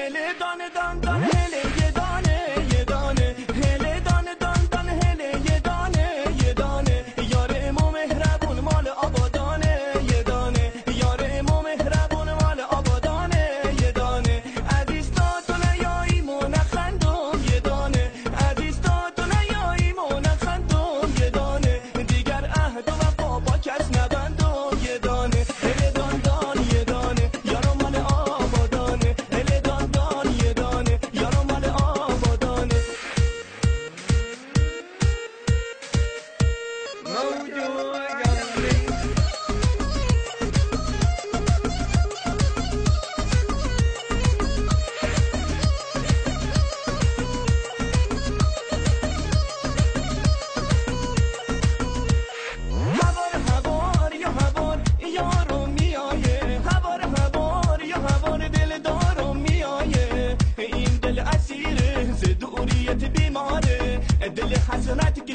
هله دانه دان دان هله یه دانه یه دانه هله دانه دان دان هله یه دانه یه دانه یار امام مهربون مال آبادانه یه دانه یار امام مهربون مال آبادانه یه دانه عزیزتاتون یایی نخندم یه دانه عزیزتاتون یایی نخندم یه دانه دیگر عهد و وفا با کس نبندم یه دانه هله دان دان یه دانه یارو مال آبادانه هله دان دان یه دانه یارو مال آبادانه موجود هوار یا هوار یارو میایه هوار هوار یا هوار دل دارو میایه این دل اسیره ز دوریت بیماره دل حسرت که